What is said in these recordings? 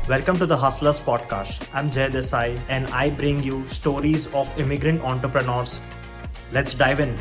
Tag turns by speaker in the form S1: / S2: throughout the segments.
S1: Welcome to the Hustlers Podcast. I'm Jai Desai and I bring you stories of immigrant entrepreneurs. Let's dive in.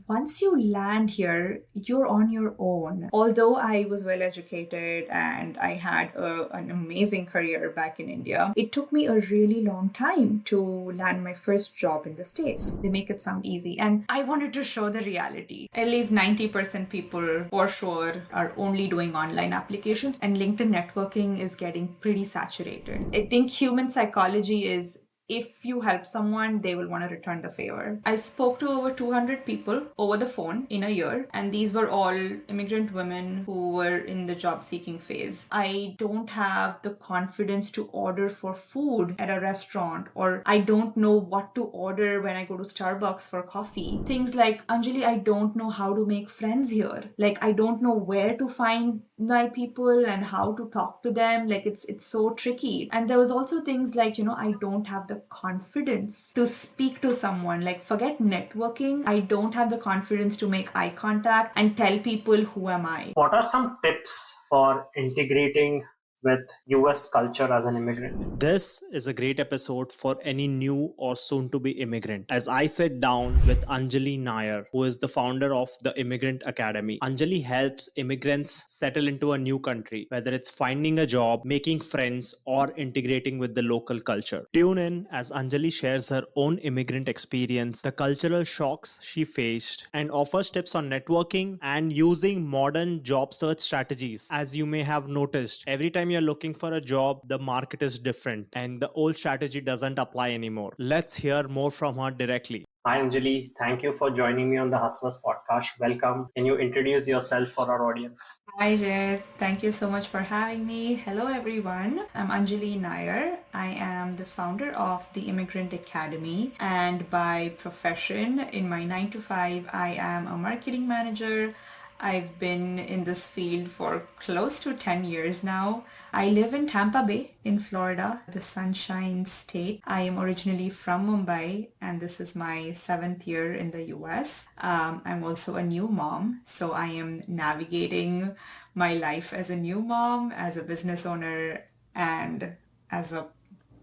S2: Once you land here, you're on your own. Although I was well educated and I had an amazing career back in India, it took me a really long time to land my first job in the States. They make it sound easy. And I wanted to show the reality. At least 90% people for sure are only doing online applications, and LinkedIn networking is getting pretty saturated. I think human psychology is if you help someone, they will want to return the favor. I spoke to over 200 people over the phone in a year, and these were all immigrant women who were in the job seeking phase. I don't have the confidence to order for food at a restaurant, or I don't know what to order when I go to Starbucks for coffee. Things like, Anjali, I don't know how to make friends here. Like, I don't know where to find my people and how to talk to them. Like, it's so tricky. And there was also things like, I don't have the confidence to speak to someone. Like, forget networking, I don't have the confidence to make eye contact and tell people who am I.
S1: What are some tips for integrating with US culture as an immigrant? This is a great episode for any new or soon to be immigrant. As I sit down with Anjali Nair, who is the founder of the Immigrant Academy. Anjali helps immigrants settle into a new country, whether it's finding a job, making friends, or integrating with the local culture. Tune in as Anjali shares her own immigrant experience, the cultural shocks she faced, and offers tips on networking and using modern job search strategies. As you may have noticed, every time you're looking for a job, the market is different and the old strategy doesn't apply anymore. Let's hear more from her directly. Hi, Anjali. Thank you for joining me on the Hustlers podcast. Welcome. Can you introduce yourself for our audience?
S2: Hi, Jay. Thank you so much for having me. Hello, everyone. I'm Anjali Nair. I am the founder of the Immigrant Academy, and by profession, in my 9 to 5, I am a marketing manager. I've been in this field for close to 10 years now. I live in Tampa Bay in Florida, the Sunshine State. I am originally from Mumbai, and this is my 7th year in the US. I'm also a new mom, so I am navigating my life as a new mom, as a business owner, and as a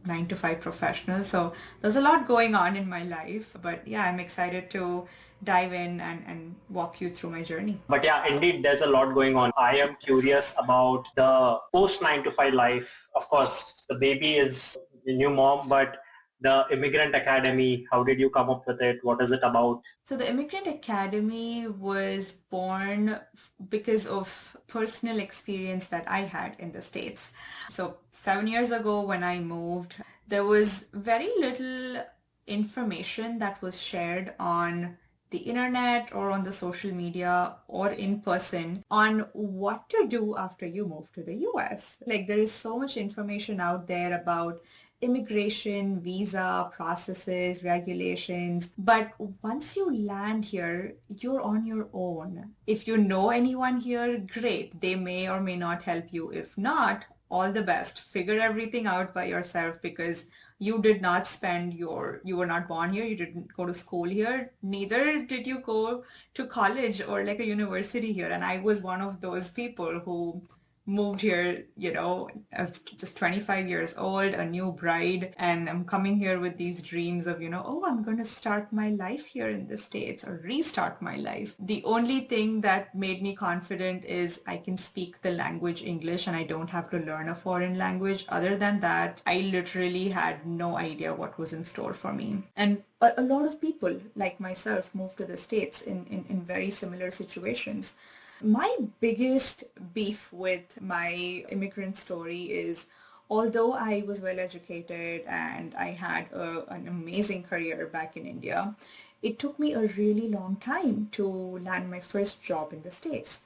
S2: 9 to 5 professional. So there's a lot going on in my life, but yeah, I'm excited to dive in and walk you through my journey.
S1: But yeah, indeed, there's a lot going on. I am curious about the post 9 to 5 life. Of course, the baby is the new mom, but the Immigrant Academy, how did you come up with it? What is it about?
S2: So the Immigrant Academy was born because of personal experience that I had in the States. So 7 years ago when I moved, there was very little information that was shared on the internet or on the social media or in person on what to do after you move to the US. Like, there is so much information out there about immigration, visa processes, regulations. But once you land here, you're on your own. If you know anyone here, great. They may or may not help you. If not, all the best. Figure everything out by yourself, because you did not you were not born here, you didn't go to school here, neither did you go to college or like a university here. And I was one of those people who moved here, as just 25 years old, a new bride, and I'm coming here with these dreams of, oh, I'm going to start my life here in the States or restart my life. The only thing that made me confident is I can speak the language English and I don't have to learn a foreign language. Other than that, I literally had no idea what was in store for me. And a lot of people like myself moved to the States in very similar situations. My biggest beef with my immigrant story is, although I was well educated and I had an amazing career back in India, it took me a really long time to land my first job in the States.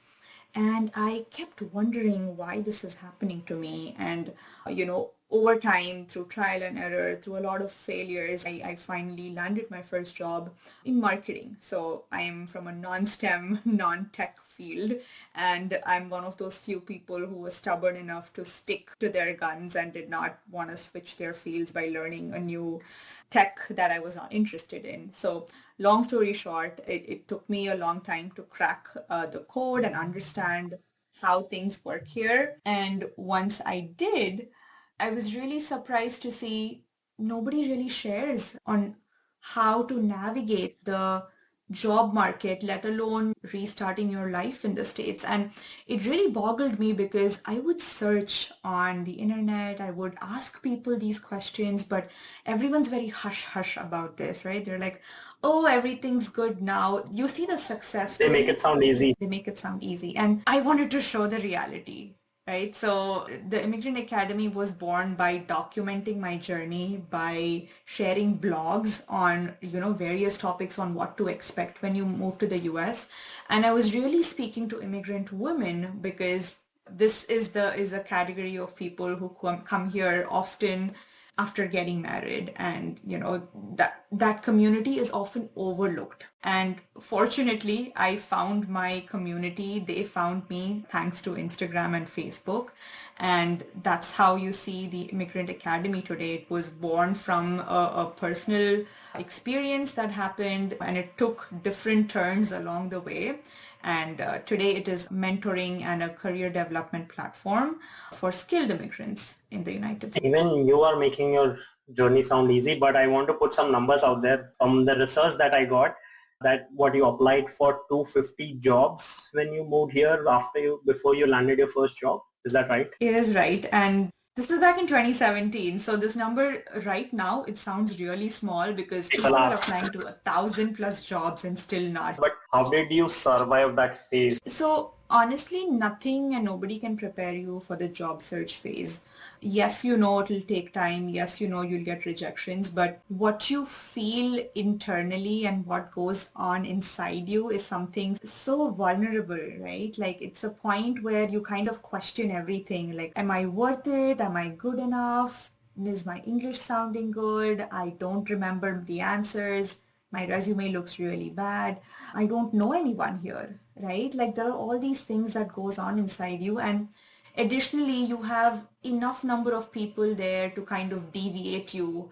S2: And I kept wondering why this is happening to me. And, over time, through trial and error, through a lot of failures, I finally landed my first job in marketing. So I am from a non-STEM, non-tech field, and I'm one of those few people who was stubborn enough to stick to their guns and did not want to switch their fields by learning a new tech that I was not interested in. So long story short, it took me a long time to crack the code and understand how things work here. And once I did, I was really surprised to see nobody really shares on how to navigate the job market, let alone restarting your life in the States. And it really boggled me because I would search on the internet, I would ask people these questions, but everyone's very hush hush about this, right? They're like, oh, everything's good now. You see the success
S1: They make
S2: story.
S1: it sound easy.
S2: They make it sound easy. And I wanted to show the reality. Right. So the Immigrant Academy was born by documenting my journey, by sharing blogs on, various topics on what to expect when you move to the US. And I was really speaking to immigrant women because this is a category of people who come here often after getting married, and that community is often overlooked. And fortunately, I found my community, they found me thanks to Instagram and Facebook. And that's how you see the Immigrant Academy today. It was born from a personal experience that happened, and it took different turns along the way. And today it is mentoring and a career development platform for skilled immigrants in the United States.
S1: Even you are making your journey sound easy, but I want to put some numbers out there from the research that I got, that what you applied for 250 jobs when you moved here before you landed your first job. Is that right?
S2: It is right. And this is back in 2017. So this number right now, it sounds really small because people are applying to 1,000 plus jobs and still not.
S1: But how did you survive that phase?
S2: So honestly, nothing and nobody can prepare you for the job search phase. Yes, it'll take time. Yes, you'll get rejections, but what you feel internally and what goes on inside you is something so vulnerable, right? Like it's a point where you kind of question everything. Like, am I worth it? Am I good enough? Is my English sounding good? I don't remember the answers. My resume looks really bad. I don't know anyone here, right? Like there are all these things that goes on inside you. And additionally, you have enough number of people there to kind of deviate you,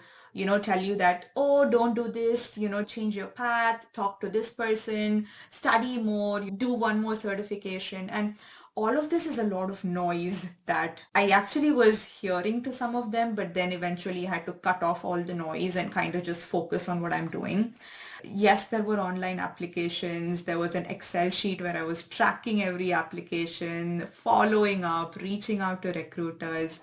S2: tell you that, oh, don't do this, change your path, talk to this person, study more, do one more certification. And all of this is a lot of noise that I actually was hearing to some of them, but then eventually had to cut off all the noise and kind of just focus on what I'm doing. Yes, there were online applications. There was an Excel sheet where I was tracking every application, following up, reaching out to recruiters,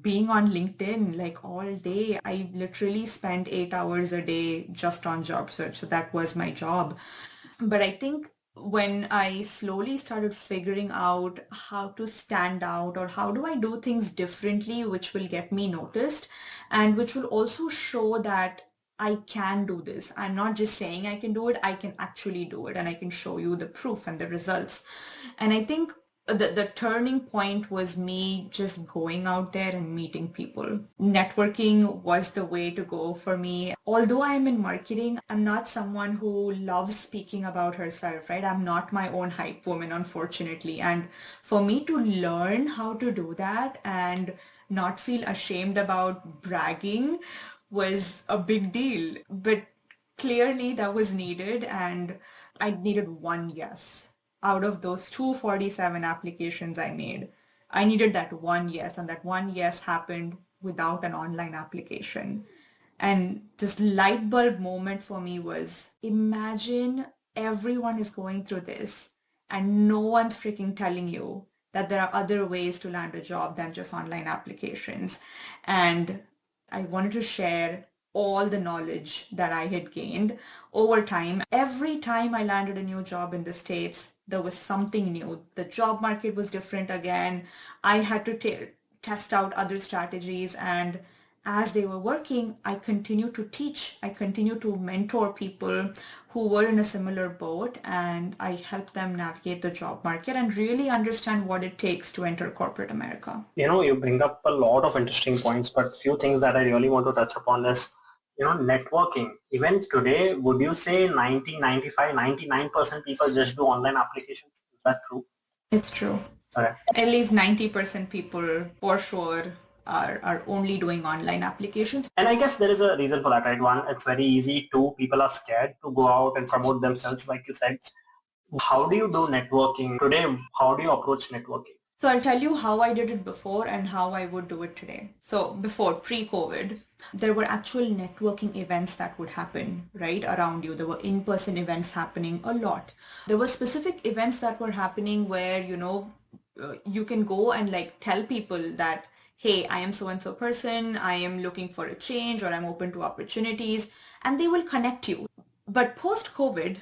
S2: being on LinkedIn like all day. I literally spent 8 hours a day just on job search. So that was my job. But I think when I slowly started figuring out how to stand out or how do I do things differently, which will get me noticed and which will also show that I can do this. I'm not just saying I can do it, I can actually do it and I can show you the proof and the results. And I think the turning point was me just going out there and meeting people. Networking was the way to go for me. Although I'm in marketing, I'm not someone who loves speaking about herself, right? I'm not my own hype woman, unfortunately. And for me to learn how to do that and not feel ashamed about bragging was a big deal. But clearly that was needed, and I needed one yes. Out of those 247 applications I made, I needed that one yes, and that one yes happened without an online application. And this light bulb moment for me was, imagine everyone is going through this and no one's freaking telling you that there are other ways to land a job than just online applications. And I wanted to share all the knowledge that I had gained over time. Every time I landed a new job in the States, there was something new. The job market was different again. I had to test out other strategies, and as they were working, I continued to teach. I continued to mentor people who were in a similar boat, and I helped them navigate the job market and really understand what it takes to enter corporate America.
S1: You bring up a lot of interesting points, but few things that I really want to touch upon is, networking. Even today, would you say 90, 95, 99% people just do online applications? Is that true?
S2: It's true.
S1: Correct.
S2: At least 90% people for sure are only doing online applications.
S1: And I guess there is a reason for that, right? One, it's very easy. Two, people are scared to go out and promote themselves, like you said. How do you do networking today? How do you approach networking?
S2: So I'll tell you how I did it before and how I would do it today. So before, pre-COVID, there were actual networking events that would happen right around you. There were in-person events happening a lot. There were specific events that were happening where, you can go and like tell people that, hey, I am so and so person, I am looking for a change or I'm open to opportunities, and they will connect you. But post COVID,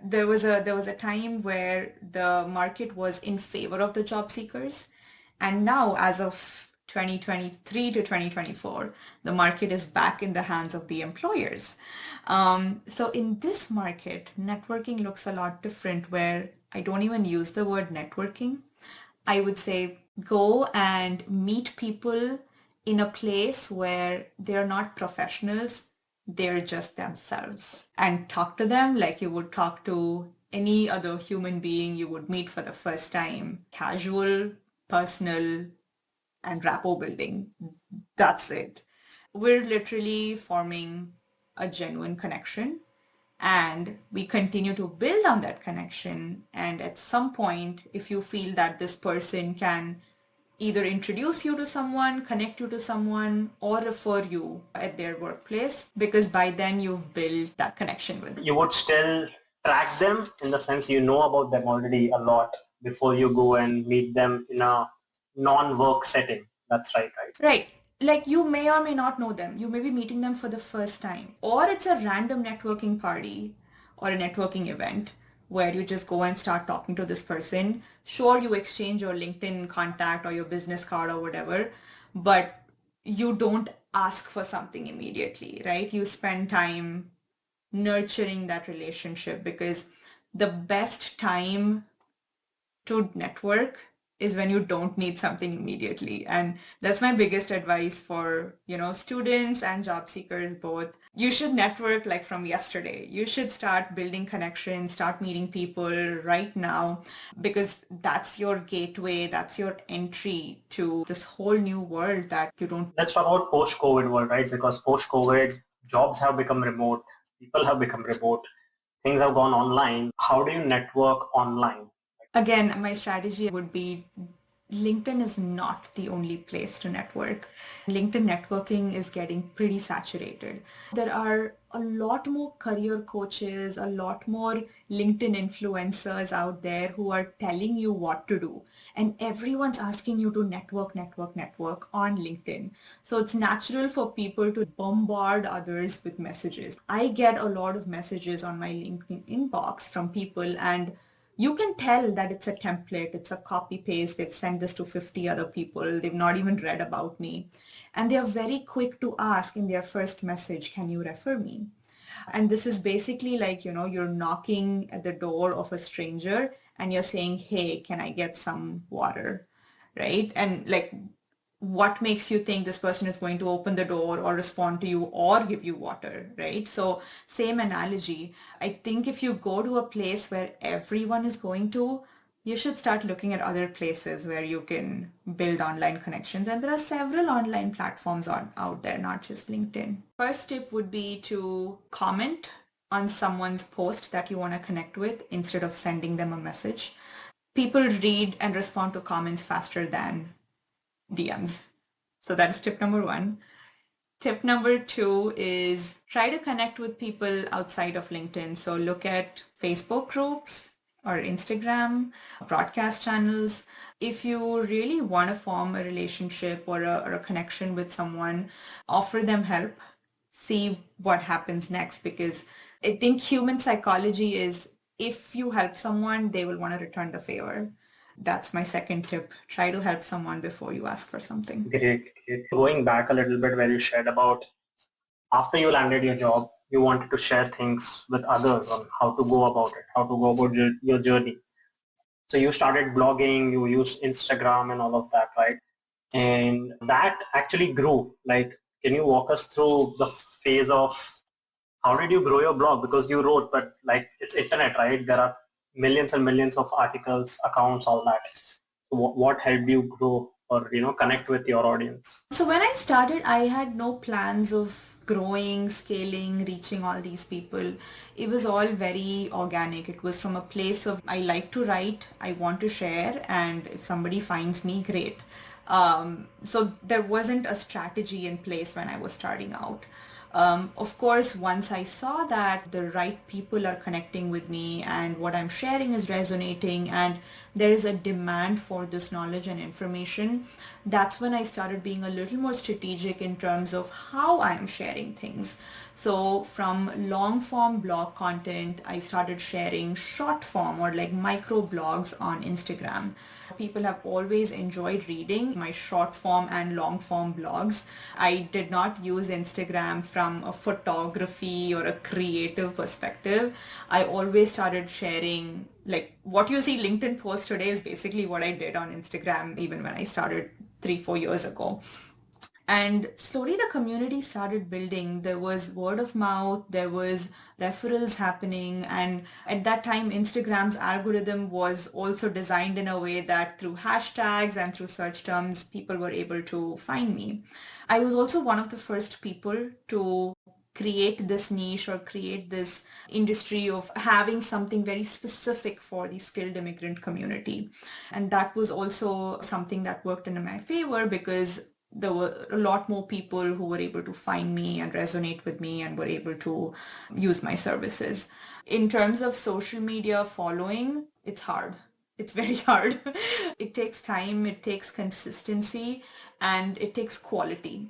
S2: there was a time where the market was in favor of the job seekers, and now as of 2023 to 2024, the market is back in the hands of the employers. So in this market, networking looks a lot different. Where I don't even use the word networking, I would say go and meet people in a place where they're not professionals, they're just themselves, and talk to them like you would talk to any other human being you would meet for the first time. Casual, personal, and rapport building. That's it. We're literally forming a genuine connection, and we continue to build on that connection. And at some point, if you feel that this person can either introduce you to someone, connect you to someone, or refer you at their workplace, because by then you've built that connection with them.
S1: You would still track them in the sense you know about them already a lot before you go and meet them in a non-work setting. That's right, right?
S2: Right. Like you may or may not know them. You may be meeting them for the first time. Or it's a random networking party or a networking event where you just go and start talking to this person. Sure, you exchange your LinkedIn contact or your business card or whatever, but you don't ask for something immediately, right? You spend time nurturing that relationship, because the best time to network is when you don't need something immediately. And that's my biggest advice for, students and job seekers both. You should network like from yesterday. You should start building connections, start meeting people right now, because that's your gateway, that's your entry to this whole new world that you don't.
S1: Let's talk about post-COVID world, right? Because post-COVID, jobs have become remote, people have become remote, things have gone online. How do you network online?
S2: Again, my strategy would be LinkedIn is not the only place to network. LinkedIn networking is getting pretty saturated. There are a lot more career coaches, a lot more LinkedIn influencers out there who are telling you what to do. And everyone's asking you to network, network, network on LinkedIn. So it's natural for people to bombard others with messages. I get a lot of messages on my LinkedIn inbox from people, and you can tell that it's a template, it's a copy paste. They've sent this to 50 other people. They've not even read about me. And they're very quick to ask in their first message, can you refer me? And this is basically like, you're knocking at the door of a stranger and you're saying, hey, can I get some water? Right? And like, what makes you think this person is going to open the door or respond to you or give you water, right? So same analogy. I think if you go to a place where everyone is going to, you should start looking at other places where you can build online connections. And there are several online platforms out there, not just LinkedIn. First tip would be to comment on someone's post that you want to connect with instead of sending them a message. People read and respond to comments faster than DMs. So that's tip number one. Tip number two is try to connect with people outside of LinkedIn. So look at Facebook groups or Instagram, broadcast channels. If you really want to form a relationship or a connection with someone, offer them help, see what happens next, because I think human psychology is if you help someone, they will want to return the favor. That's my second tip. Try to help someone before you ask for something.
S1: Great. Going back a little bit where you shared about after you landed your job, you wanted to share things with others on how to go about it, how to go about your journey. So you started blogging, you used Instagram and all of that, right? And that actually grew. Like, can you walk us through the phase of how did you grow your blog? Because you wrote, but like it's internet, right? There are millions and millions of articles, accounts, all that. So what helped you grow or connect with your audience?
S2: So when I started, I had no plans of growing, scaling, reaching all these people, it was all very organic. It was from a place of I like to write, I want to share, and if somebody finds me, great. So there wasn't a strategy in place when I was starting out. Of course, once I saw that the right people are connecting with me and what I'm sharing is resonating and there is a demand for this knowledge and information, that's when I started being a little more strategic in terms of how I am sharing things. So from long form blog content, I started sharing short form or like micro blogs on Instagram. People have always enjoyed reading my short form and long form blogs. I did not use Instagram from a photography or a creative perspective. I always started sharing, like what you see LinkedIn post today is basically what I did on Instagram even when I started 3-4 years ago. And slowly the community started building. There was word of mouth, there was referrals happening. And at that time, Instagram's algorithm was also designed in a way that through hashtags and through search terms, people were able to find me. I was also one of the first people to create this niche or create this industry of having something very specific for the skilled immigrant community. And that was also something that worked in my favor because there were a lot more people who were able to find me and resonate with me and were able to use my services. In terms of social media following, it's hard. It's very hard. It takes time, it takes consistency, and it takes quality.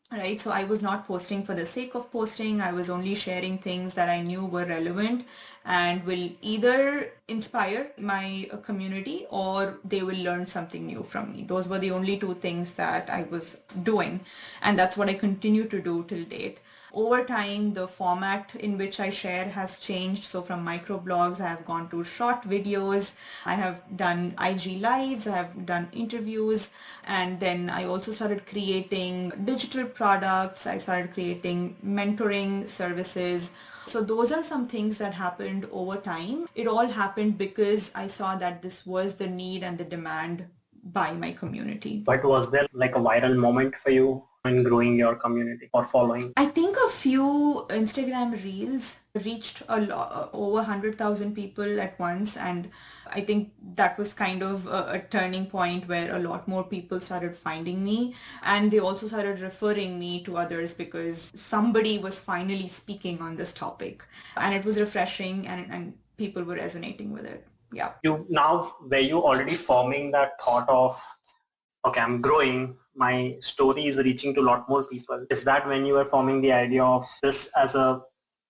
S2: Right, so I was not posting for the sake of posting. I was only sharing things that I knew were relevant and will either inspire my community or they will learn something new from me. Those were the only two things that I was doing, and that's what I continue to do till date. Over time, the format in which I share has changed. So from microblogs, I have gone to short videos. I have done IG lives. I have done interviews. And then I also started creating digital products. I started creating mentoring services. So those are some things that happened over time. It all happened because I saw that this was the need and the demand by my community.
S1: But was there like a viral moment for you in growing your community or following?
S2: I think a few Instagram reels reached over 100,000 people at once, and I think that was kind of a turning point where a lot more people started finding me, and they also started referring me to others because somebody was finally speaking on this topic, and it was refreshing, and people were resonating with it. Yeah.
S1: Were you already forming that thought of, okay, I'm growing, my story is reaching to a lot more people? Is that when you were forming the idea of this as a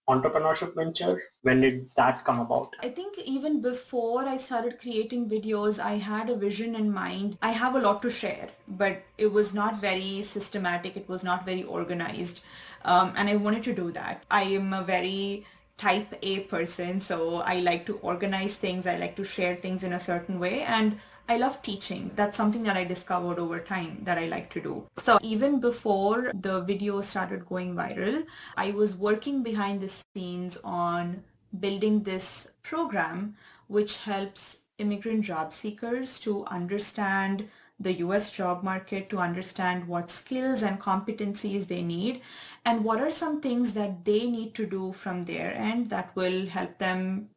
S1: entrepreneurship venture? When did that come about?
S2: I think even before I started creating videos, I had a vision in mind. I have a lot to share, but it was not very systematic. It was not very organized. And I wanted to do that. I am a very type A person, so I like to organize things. I like to share things in a certain way. And I love teaching. That's something that I discovered over time that I like to do. So even before the video started going viral, I was working behind the scenes on building this program which helps immigrant job seekers to understand the US job market, to understand what skills and competencies they need and what are some things that they need to do from their end that will help them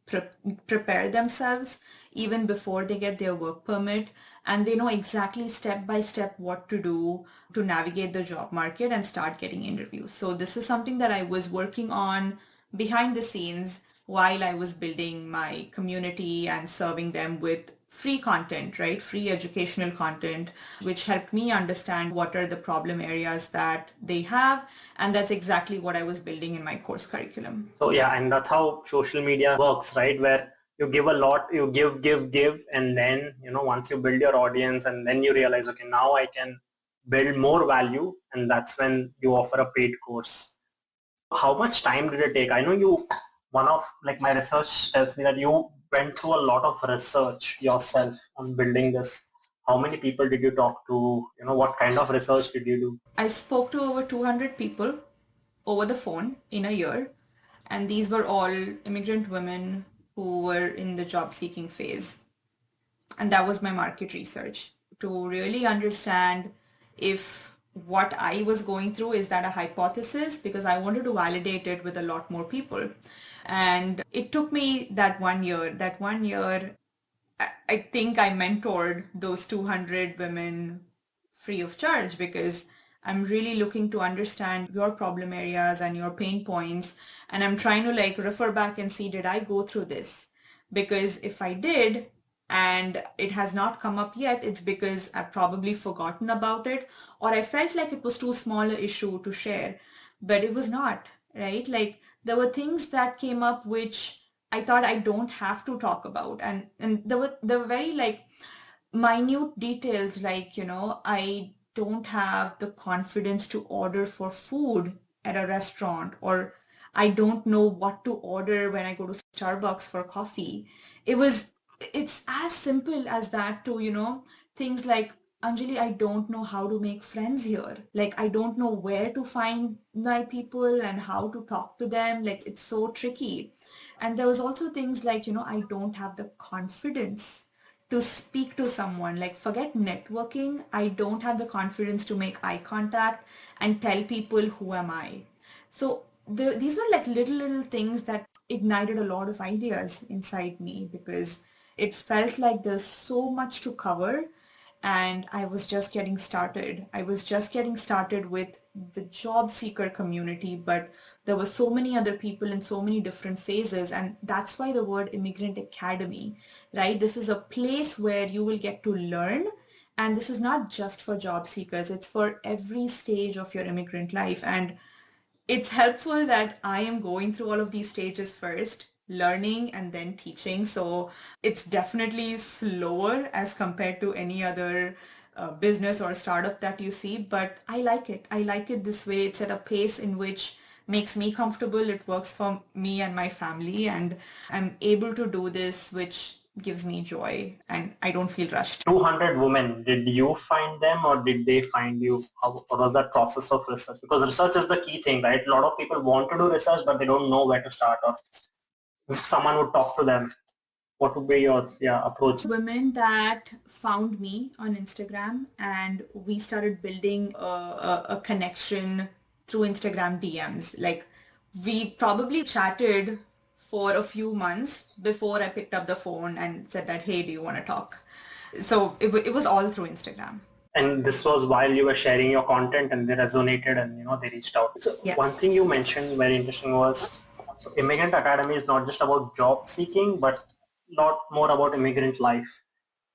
S2: prepare themselves even before they get their work permit, and they know exactly step by step what to do to navigate the job market and start getting interviews. So this is something that I was working on behind the scenes while I was building my community and serving them with free content, right? Free educational content, which helped me understand what are the problem areas that they have. And that's exactly what I was building in my course curriculum.
S1: So yeah, and that's how social media works, right? Where you give a lot, you give, and then, once you build your audience and then you realize, okay, now I can build more value, and that's when you offer a paid course. How much time did it take? I know my research tells me that you went through a lot of research yourself on building this. How many people did you talk to? What kind of research did you do?
S2: I spoke to over 200 people over the phone in a year, and these were all immigrant women who were in the job seeking phase. And that was my market research, to really understand if what I was going through, is that a hypothesis? Because I wanted to validate it with a lot more people. And it took me that 1 year. That 1 year, I think I mentored those 200 women free of charge, because I'm really looking to understand your problem areas and your pain points. And I'm trying to like refer back and see, did I go through this? Because if I did and it has not come up yet, it's because I've probably forgotten about it, or I felt like it was too small an issue to share. But it was not, right? Like there were things that came up which I thought I don't have to talk about. And there were very like minute details, like, I don't have the confidence to order for food at a restaurant, or I don't know what to order when I go to Starbucks for coffee. It's as simple as that, to, things like, Anjali, I don't know how to make friends here. Like, I don't know where to find my people and how to talk to them. Like, it's so tricky. And there was also things like, I don't have the confidence to speak to someone. Like, forget networking, I don't have the confidence to make eye contact and tell people who am I. So these were like little things that ignited a lot of ideas inside me, because it felt like there's so much to cover, and I was just getting started. I was just getting started with the job seeker community, but there were so many other people in so many different phases, and that's why the word Immigrant Academy, right? This is a place where you will get to learn, and this is not just for job seekers, it's for every stage of your immigrant life. And it's helpful that I am going through all of these stages first, learning and then teaching. So it's definitely slower as compared to any other business or startup that you see, but I like it. I like it this way. It's at a pace in which makes me comfortable. It works for me and my family, and I'm able to do this, which gives me joy, and I don't feel rushed.
S1: 200 women, did you find them or did they find you? What was that process of research? Because research is the key thing, right? A lot of people want to do research, but they don't know where to start, or if someone would talk to them, what would be your approach?
S2: Women that found me on Instagram, and we started building a connection through Instagram DMs. Like, we probably chatted for a few months before I picked up the phone and said that, hey, do you want to talk? So it was all through Instagram.
S1: And this was while you were sharing your content and they resonated and they reached out. So
S2: Yes.
S1: one thing you mentioned very interesting was, so Immigrant Academy is not just about job seeking, but lot more about immigrant life.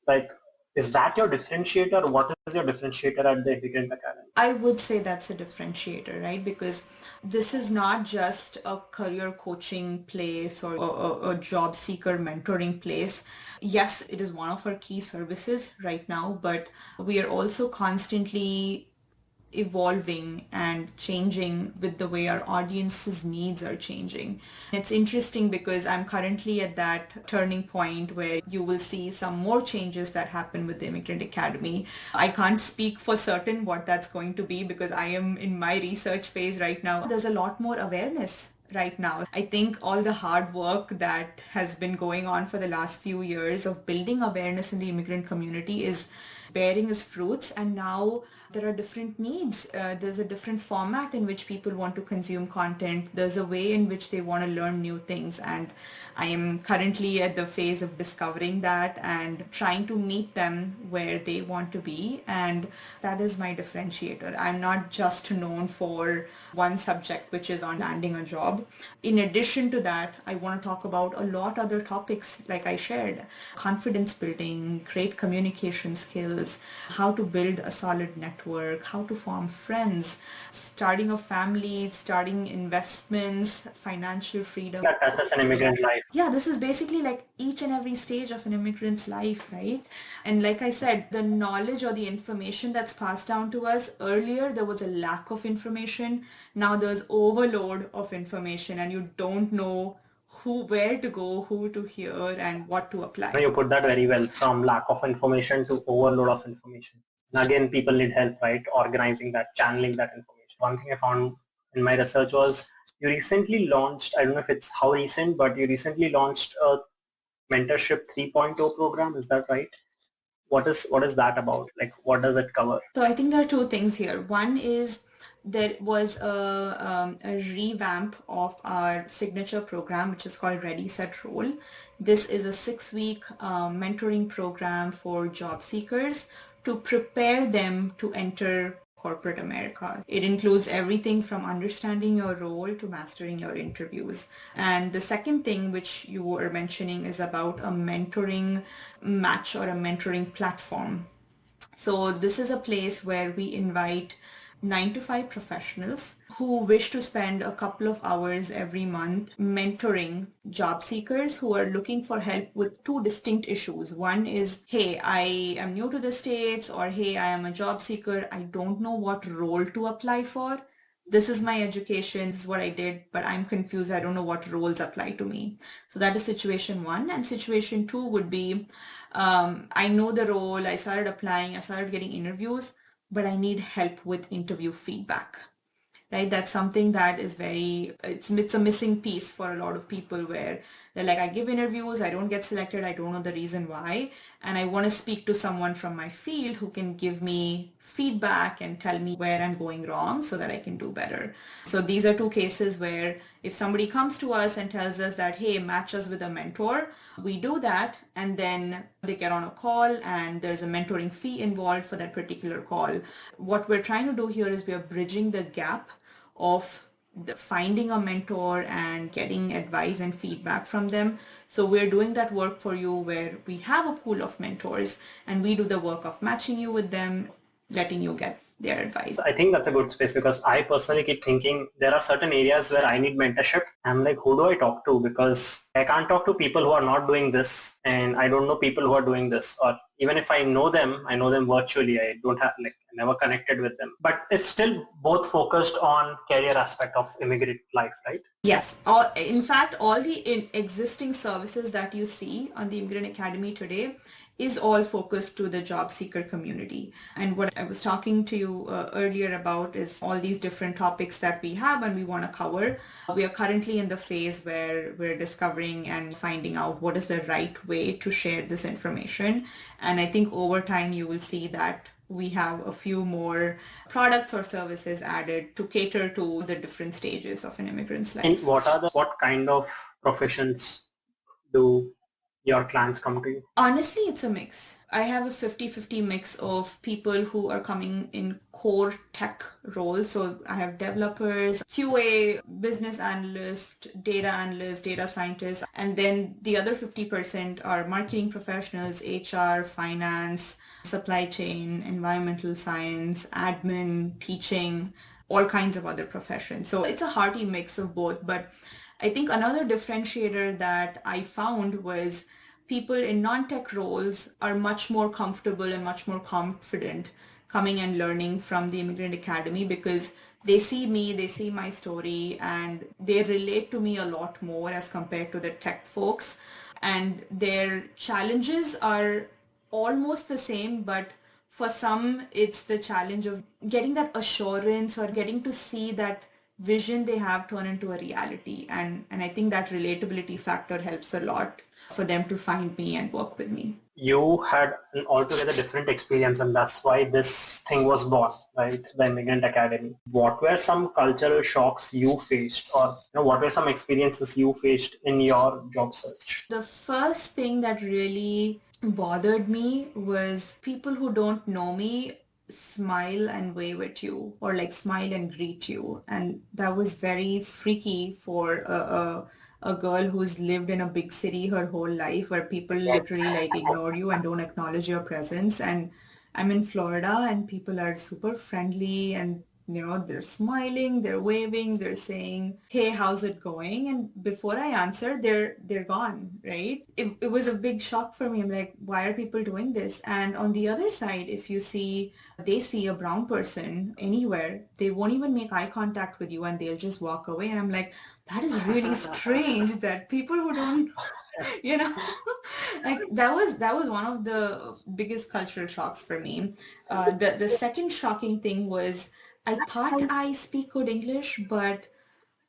S1: Like, is that your differentiator? What is your differentiator at the Immigrant Academy?
S2: I would say that's a differentiator, right? Because this is not just a career coaching place or a job seeker mentoring place. Yes, it is one of our key services right now, but we are also constantly evolving and changing with the way our audience's needs are changing. It's interesting because I'm currently at that turning point where you will see some more changes that happen with the Immigrant Academy. I can't speak for certain what that's going to be because I am in my research phase right now. There's a lot more awareness right now. I think all the hard work that has been going on for the last few years of building awareness in the immigrant community is bearing its fruits, and now there are different needs. There's a different format in which people want to consume content. There's a way in which they want to learn new things, and I am currently at the phase of discovering that and trying to meet them where they want to be, and that is my differentiator. I'm not just known for one subject, which is on landing a job. In addition to that, I want to talk about a lot other topics like I shared: confidence building, great communication skills, how to build a solid network, how to form friends, starting a family, starting investments, financial freedom.
S1: That touches an immigrant life.
S2: Yeah, this is basically like each and every stage of an immigrant's life, right? And like I said, the knowledge or the information that's passed down to us, earlier there was a lack of information. Now there's overload of information, and you don't know where to go, who to hear, and what to apply.
S1: You put that very well, from lack of information to overload of information. And again, people need help, right? Organizing that, channeling that information. One thing I found in my research was you recently launched, I don't know if it's how recent, but you recently launched a Mentorship 3.0 program. Is that right? What is that about? Like, what does it cover?
S2: So I think there are two things here. One is there was a revamp of our signature program, which is called Ready, Set, Roll. This is a 6-week mentoring program for job seekers to prepare them to enter corporate America. It includes everything from understanding your role to mastering your interviews. And the second thing which you were mentioning is about a mentoring match or a mentoring platform. So this is a place where we invite 9 to 5 professionals who wish to spend a couple of hours every month mentoring job seekers who are looking for help with two distinct issues. One is, hey, I am new to the States, or hey, I am a job seeker. I don't know what role to apply for. This is my education, this is what I did, but I'm confused. I don't know what roles apply to me. So that is situation one. And situation two would be, I know the role, I started applying, I started getting interviews, but I need help with interview feedback. Right? That's something that is it's a missing piece for a lot of people, where they're like, I give interviews, I don't get selected, I don't know the reason why, and I want to speak to someone from my field who can give me feedback and tell me where I'm going wrong so that I can do better. So these are two cases where if somebody comes to us and tells us that, hey, match us with a mentor, we do that, and then they get on a call and there's a mentoring fee involved for that particular call. What we're trying to do here is we are bridging the gap of finding a mentor and getting advice and feedback from them. So we're doing that work for you, where we have a pool of mentors and we do the work of matching you with them, letting you get their advice.
S1: I think that's a good space, because I personally keep thinking there are certain areas where I need mentorship. I'm like, who do I talk to? Because I can't talk to people who are not doing this, and I don't know people who are doing this. Or even if I know them virtually. I don't have, like, never connected with them. But it's still both focused on career aspect of immigrant life, right?
S2: Yes. In fact, all the existing services that you see on the Immigrant Academy today is all focused to the job seeker community. And what I was talking to you earlier about is all these different topics that we have and we want to cover. We are currently in the phase where we're discovering and finding out what is the right way to share this information. And I think over time you will see that we have a few more products or services added to cater to the different stages of an immigrant's life.
S1: And what kind of professions do your clients come to you?
S2: Honestly, it's a mix. I have a 50-50 mix of people who are coming in core tech roles. So I have developers, QA, business analyst, data scientists, and then the other 50% are marketing professionals, HR, finance, supply chain, environmental science, admin, teaching, all kinds of other professions. So it's a hearty mix of both. But I think another differentiator that I found was people in non-tech roles are much more comfortable and much more confident coming and learning from the Immigrant Academy, because they see me, they see my story, and they relate to me a lot more as compared to the tech folks. And their challenges are almost the same, but for some, it's the challenge of getting that assurance or getting to see that vision they have turn into a reality. And I think that relatability factor helps a lot for them to find me and work with me.
S1: You had an altogether different experience, and that's why this thing was born, right? The Immigrant Academy. What were some cultural shocks you faced, or what were some experiences you faced in your job search?
S2: The first thing that really bothered me was people who don't know me smile and wave at you, or like smile and greet you, and that was very freaky for a girl who's lived in a big city her whole life, where people literally like ignore you and don't acknowledge your presence. And I'm in Florida and people are super friendly, and they're smiling, they're waving, they're saying, hey, how's it going? And before I answer, they're gone, right? It was a big shock for me. I'm like, why are people doing this? And on the other side, if they see a brown person anywhere, they won't even make eye contact with you and they'll just walk away. And I'm like, that is really strange that people who don't like that was one of the biggest cultural shocks for me. The second shocking thing was, I thought I speak good English, but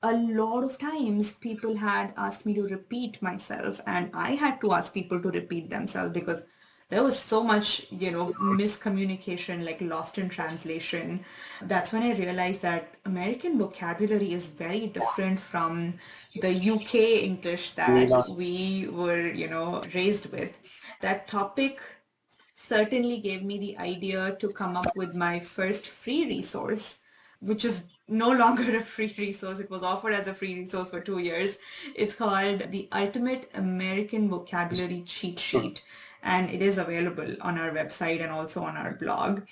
S2: a lot of times people had asked me to repeat myself, and I had to ask people to repeat themselves because there was so much, miscommunication, like lost in translation. That's when I realized that American vocabulary is very different from the UK English that we were, raised with. That topic certainly gave me the idea to come up with my first free resource, which is no longer a free resource. It was offered as a free resource for 2 years. It's called the Ultimate American Vocabulary Cheat Sheet, and it is available on our website and also on our blog.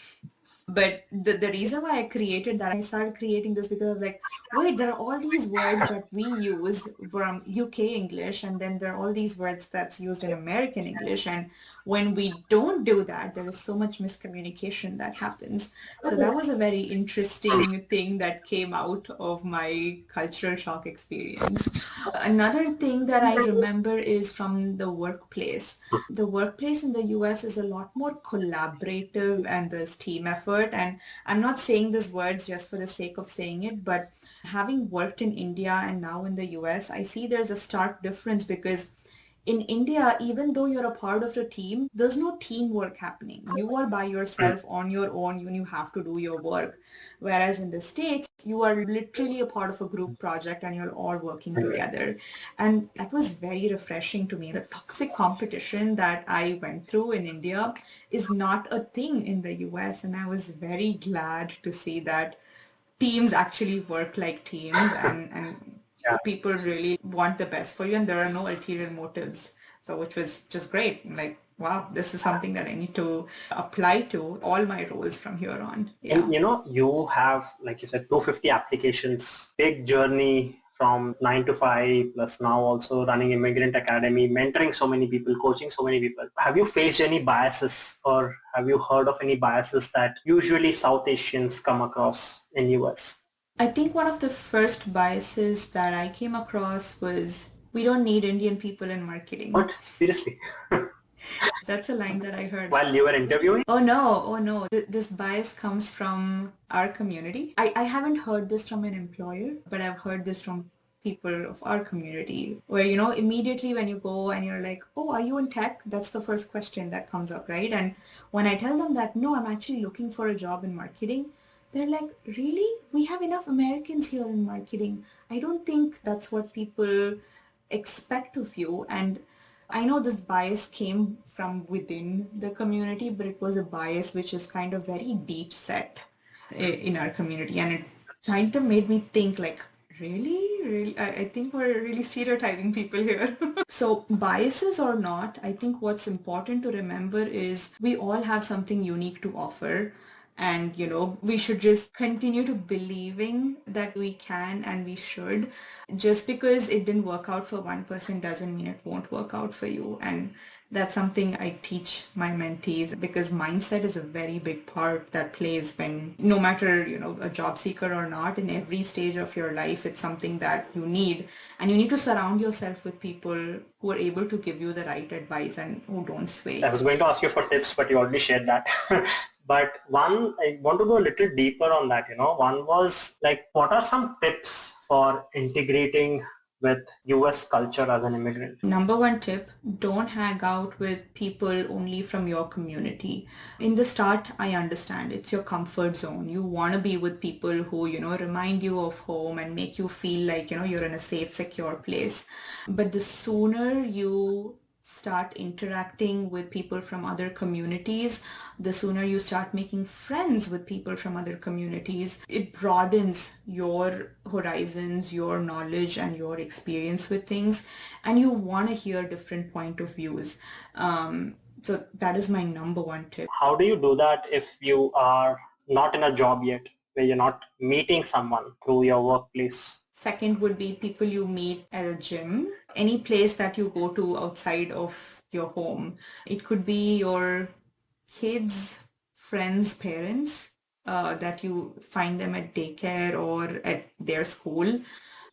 S2: But the reason why I created that, I started creating this because I was like, wait, there are all these words that we use from UK English, and then there are all these words that's used in American English. And when we don't do that, there is so much miscommunication that happens. So that was a very interesting thing that came out of my cultural shock experience. Another thing that I remember is from the workplace. The workplace in the US is a lot more collaborative and there's team effort. And I'm not saying these words just for the sake of saying it, but having worked in India and now in the US, I see there's a stark difference because in India, even though you're a part of the team, there's no teamwork happening. You are by yourself on your own when you have to do your work. Whereas in the States, you are literally a part of a group project and you're all working together. And that was very refreshing to me. The toxic competition that I went through in India is not a thing in the US. And I was very glad to see that teams actually work like teams and people really want the best for you and there are no ulterior motives. So which was just great. Like, wow, this is something that I need to apply to all my roles from here on. Yeah.
S1: And you have, like you said, 250 applications, big journey from 9 to 5, plus now also running Immigrant Academy, mentoring so many people, coaching so many people. Have you faced any biases or have you heard of any biases that usually South Asians come across in US?
S2: I think one of the first biases that I came across was we don't need Indian people in marketing.
S1: What? Seriously?
S2: That's a line that I heard.
S1: While you were interviewing?
S2: Oh no. This bias comes from our community. I haven't heard this from an employer, but I've heard this from people of our community where, immediately when you go and you're like, oh, are you in tech? That's the first question that comes up, right? And when I tell them that, no, I'm actually looking for a job in marketing, they're like, really? We have enough Americans here in marketing. I don't think that's what people expect of you. And I know this bias came from within the community, but it was a bias which is kind of very deep set in our community. And it kind of made me think like, really? I think we're really stereotyping people here. So biases or not, I think what's important to remember is we all have something unique to offer. And, we should just continue to believing that we can and we should. Just because it didn't work out for one person doesn't mean it won't work out for you. And that's something I teach my mentees because mindset is a very big part that plays when no matter, a job seeker or not, in every stage of your life, it's something that you need. And you need to surround yourself with people who are able to give you the right advice and who don't sway.
S1: I was going to ask you for tips, but you already shared that. But one, I want to go a little deeper on that, one was like, what are some tips for integrating with US culture as an immigrant?
S2: Number one tip, don't hang out with people only from your community. In the start, I understand it's your comfort zone. You want to be with people who, remind you of home and make you feel like, you're in a safe, secure place. But the sooner you start interacting with people from other communities, the sooner you start making friends with people from other communities, it broadens your horizons, your knowledge, and your experience with things. And you want to hear different point of views. So that is my number one tip.
S1: How do you do that if you are not in a job yet, where you're not meeting someone through your workplace?
S2: Second would be people you meet at a gym, any place that you go to outside of your home. It could be your kids, friends, parents, that you find them at daycare or at their school.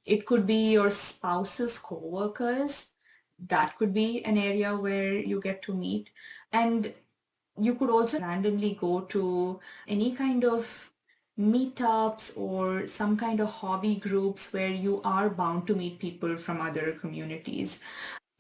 S2: It could be your spouse's co-workers. That could be an area where you get to meet. And you could also randomly go to any kind of meetups or some kind of hobby groups where you are bound to meet people from other communities.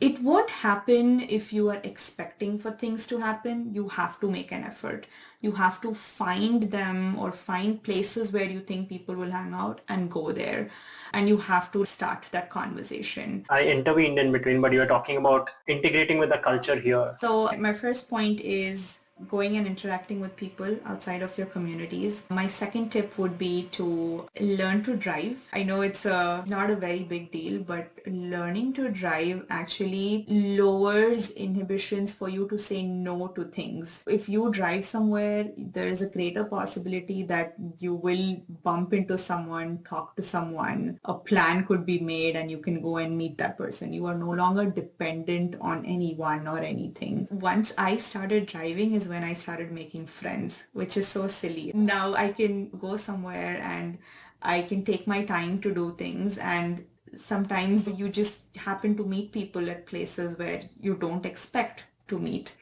S2: It won't happen if you are expecting for things to happen. You have to make an effort. You have to find them or find places where you think people will hang out and go there. And you have to start that conversation.
S1: I intervened in between, but you were talking about integrating with the culture here.
S2: So my first point is going and interacting with people outside of your communities. My second tip would be to learn to drive. I know it's not a very big deal, but learning to drive actually lowers inhibitions for you to say no to things. If you drive somewhere, there is a greater possibility that you will bump into someone, talk to someone, a plan could be made and you can go and meet that person. You are no longer dependent on anyone or anything. Once I started driving is when I started making friends, which is so silly. Now I can go somewhere and I can take my time to do things, and sometimes you just happen to meet people at places where you don't expect to meet.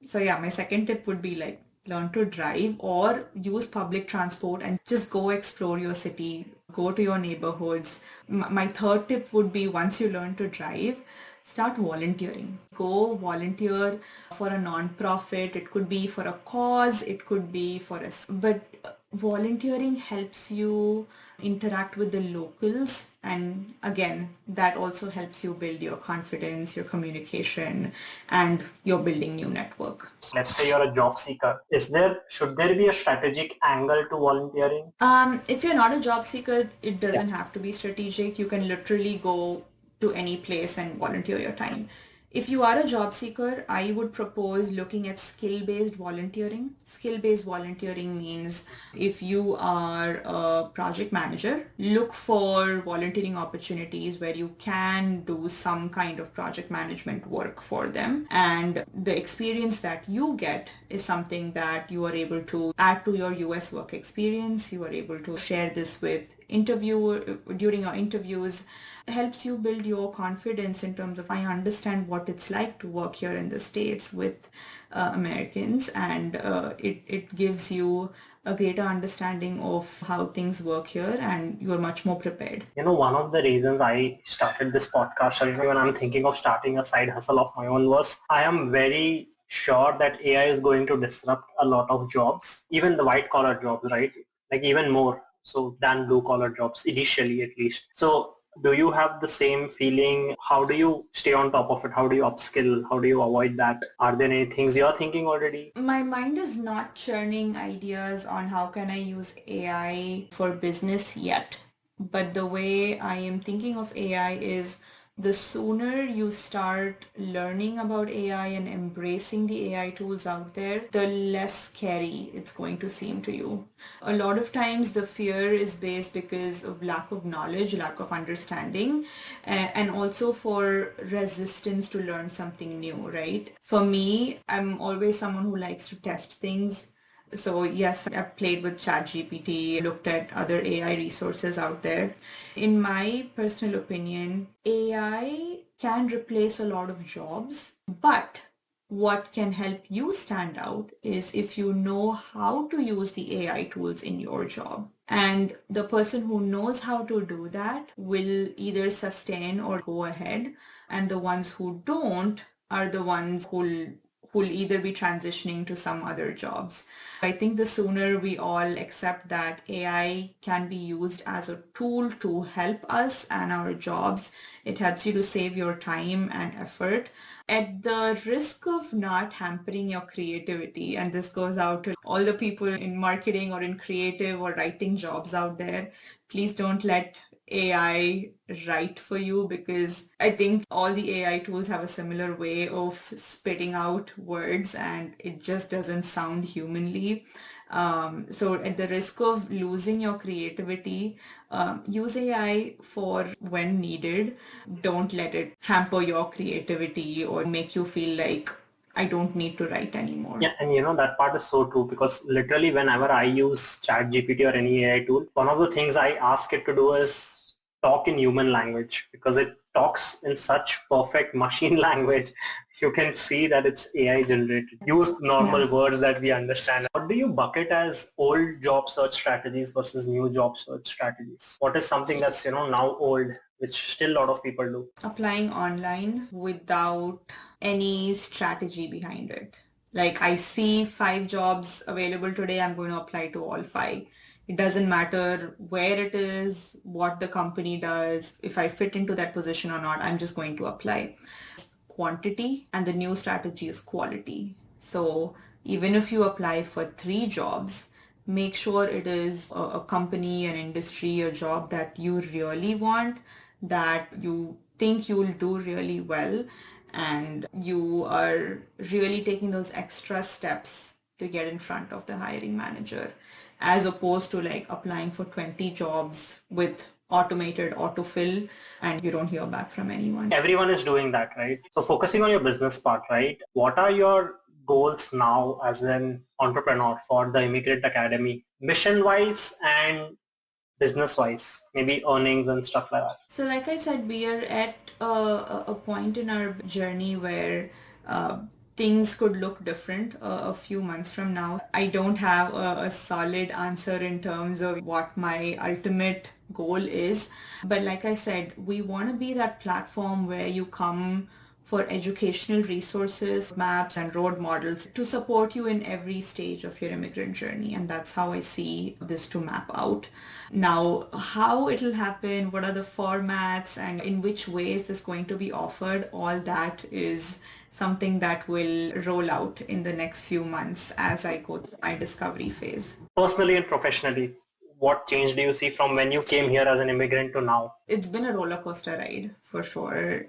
S2: So yeah, my second tip would be like learn to drive or use public transport and just go explore your city, go to your neighborhoods. My third tip would be once you learn to drive, start volunteering. Go volunteer for a non-profit. It could be for a cause, it could be for a... But volunteering helps you interact with the locals, and again, that also helps you build your confidence, your communication, and you're building new network.
S1: Let's say you're a job seeker. Should there be a strategic angle to volunteering?
S2: If you're not a job seeker, it doesn't have to be strategic. You can literally go to any place and volunteer your time. If you are a job seeker, I would propose looking at skill-based volunteering. Skill-based volunteering means if you are a project manager, look for volunteering opportunities where you can do some kind of project management work for them. And the experience that you get is something that you are able to add to your US work experience. You are able to share this with during your interviews. Helps you build your confidence in terms of I understand what it's like to work here in the States with Americans, and it gives you a greater understanding of how things work here, and you're much more prepared.
S1: One of the reasons I started this podcast, or when I'm thinking of starting a side hustle of my own, was I am very sure that AI is going to disrupt a lot of jobs, even the white collar jobs, right? Like even more so than blue collar jobs initially, at least. So do you have the same feeling? How do you stay on top of it? How do you upskill? How do you avoid that? Are there any things you're thinking already?
S2: My mind is not churning ideas on how can I use AI for business yet. But the way I am thinking of AI is the sooner you start learning about AI and embracing the AI tools out there, the less scary it's going to seem to you. A lot of times the fear is based because of lack of knowledge, lack of understanding, and also for resistance to learn something new, right? For me, I'm always someone who likes to test things. So yes, I've played with ChatGPT, looked at other AI resources out there. In my personal opinion, AI can replace a lot of jobs, but what can help you stand out is if you know how to use the AI tools in your job. And the person who knows how to do that will either sustain or go ahead. And the ones who don't are the ones who'll either be transitioning to some other jobs. I think the sooner we all accept that AI can be used as a tool to help us and our jobs, it helps you to save your time and effort at the risk of not hampering your creativity. And this goes out to all the people in marketing or in creative or writing jobs out there. Please don't let AI write for you, because I think all the AI tools have a similar way of spitting out words and it just doesn't sound humanly. So at the risk of losing your creativity, use AI for when needed. Don't let it hamper your creativity or make you feel like I don't need to write anymore.
S1: Yeah, and that part is so true, because literally whenever I use ChatGPT or any AI tool, one of the things I ask it to do is talk in human language, because it talks in such perfect machine language. You can see that it's AI generated. Use normal words that we understand. What do you bucket as old job search strategies versus new job search strategies? What is something that's now old which still a lot of people do?
S2: Applying online without any strategy behind it. Like I see 5 jobs available today, I'm going to apply to all 5. It doesn't matter where it is, what the company does, if I fit into that position or not, I'm just going to apply. Quantity and the new strategy is quality. So even if you apply for 3 jobs, make sure it is a company, an industry, a job that you really want, that you think you'll do really well, and you are really taking those extra steps to get in front of the hiring manager, as opposed to like applying for 20 jobs with automated autofill and you don't hear back from anyone.
S1: Everyone is doing that, right? So focusing on your business part, right? What are your goals now as an entrepreneur for the Immigrant Academy, mission-wise and business-wise, maybe earnings and stuff like that?
S2: So like I said, we are at a point in our journey where things could look different a few months from now. I don't have a solid answer in terms of what my ultimate goal is. But like I said, we want to be that platform where you come for educational resources, maps, and road models to support you in every stage of your immigrant journey. And that's how I see this to map out. Now, how it'll happen, what are the formats, and in which way is this going to be offered, all that is something that will roll out in the next few months as I go through my discovery phase.
S1: Personally and professionally, what change do you see from when you came here as an immigrant to now?
S2: It's been a roller coaster ride for sure.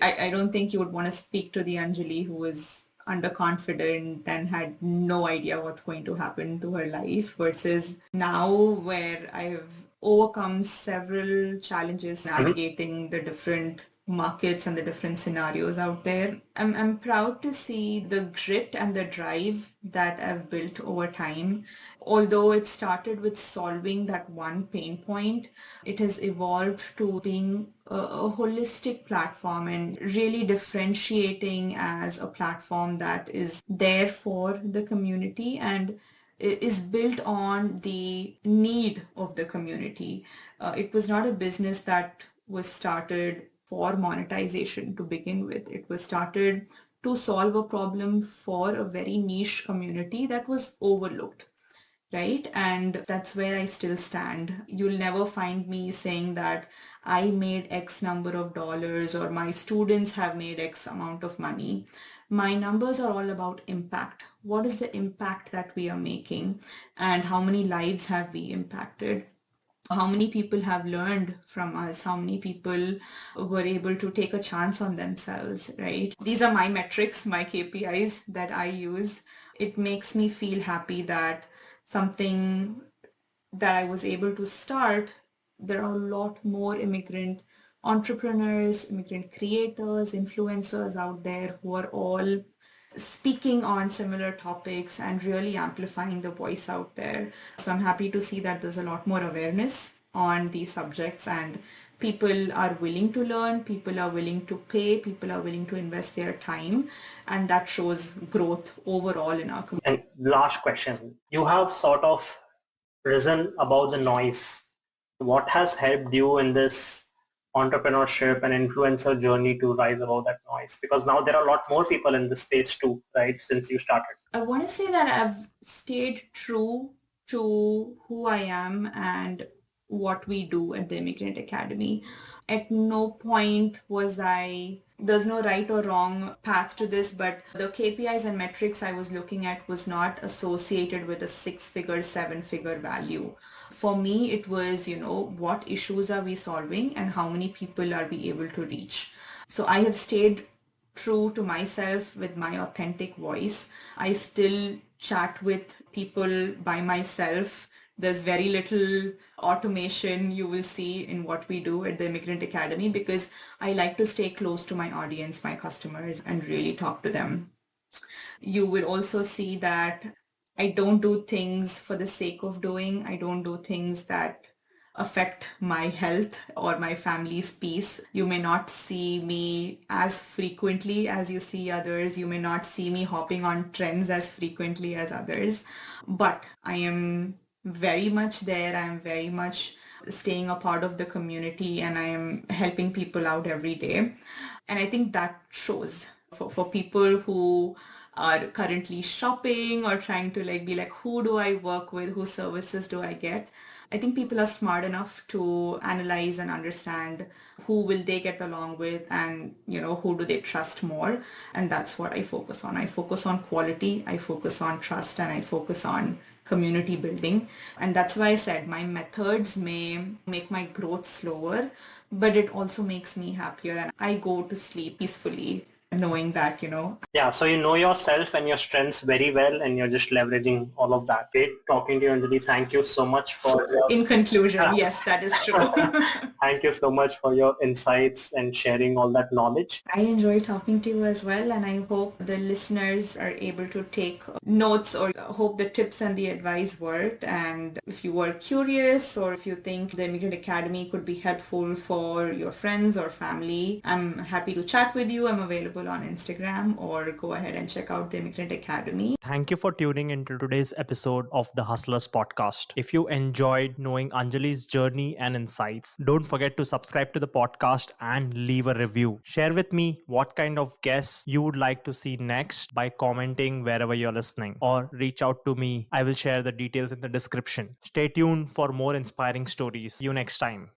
S2: I don't think you would want to speak to the Anjali who was underconfident and had no idea what's going to happen to her life versus now where I've overcome several challenges navigating the different markets and the different scenarios out there. I'm proud to see the grit and the drive that I've built over time. Although it started with solving that one pain point, it has evolved to being a holistic platform and really differentiating as a platform that is there for the community and is built on the need of the community. It was not a business that was started for monetization to begin with. It was started to solve a problem for a very niche community that was overlooked, right? And that's where I still stand. You'll never find me saying that I made X number of dollars or my students have made X amount of money. My numbers are all about impact. What is the impact that we are making and how many lives have we impacted? How many people have learned from us? How many people were able to take a chance on themselves, right? These are my metrics, my KPIs that I use. It makes me feel happy that something that I was able to start, there are a lot more immigrant entrepreneurs, immigrant creators, influencers out there who are all speaking on similar topics and really amplifying the voice out there. So I'm happy to see that there's a lot more awareness on these subjects and people are willing to learn, people are willing to pay, people are willing to invest their time, and that shows growth overall in our community.
S1: And last question, you have sort of risen above the noise. What has helped you in this entrepreneurship and influencer journey to rise above that noise? Because now there are a lot more people in this space too, right, since you started.
S2: I want to say that I've stayed true to who I am and what we do at the Immigrant Academy. At no point there's no right or wrong path to this, but the KPIs and metrics I was looking at was not associated with a 6-figure, 7-figure value. For me, it was, what issues are we solving and how many people are we able to reach? So I have stayed true to myself with my authentic voice. I still chat with people by myself. There's very little automation you will see in what we do at the Immigrant Academy because I like to stay close to my audience, my customers, and really talk to them. You will also see that I don't do things for the sake of doing. I don't do things that affect my health or my family's peace. You may not see me as frequently as you see others. You may not see me hopping on trends as frequently as others, but I am very much there. I'm very much staying a part of the community, and I am helping people out every day. And I think that shows for people who are currently shopping or trying to be like, who do I work with? Whose services do I get? I think people are smart enough to analyze and understand who will they get along with, and who do they trust more. And that's what I focus on. I focus on quality, I focus on trust, and I focus on community building. And that's why I said my methods may make my growth slower, but it also makes me happier, and I go to sleep peacefully knowing that.
S1: Yeah, so you know yourself and your strengths very well, and you're just leveraging all of that. Great talking to you, Anjali. Thank you so much for your...
S2: In conclusion, yes, that is true.
S1: Thank you so much for your insights and sharing all that knowledge.
S2: I enjoy talking to you as well, and I hope the listeners are able to take notes, or hope the tips and the advice worked. And if you were curious, or if you think the Immigrant Academy could be helpful for your friends or family, I'm happy to chat with you. I'm available on Instagram, or go ahead and check out the Immigrant Academy.
S1: Thank you for tuning into today's episode of the Hustlers podcast. If you enjoyed knowing Anjali's journey and insights, don't forget to subscribe to the podcast and leave a review. Share with me what kind of guests you would like to see next by commenting wherever you're listening, or reach out to me. I will share the details in the description. Stay tuned for more inspiring stories. See you next time.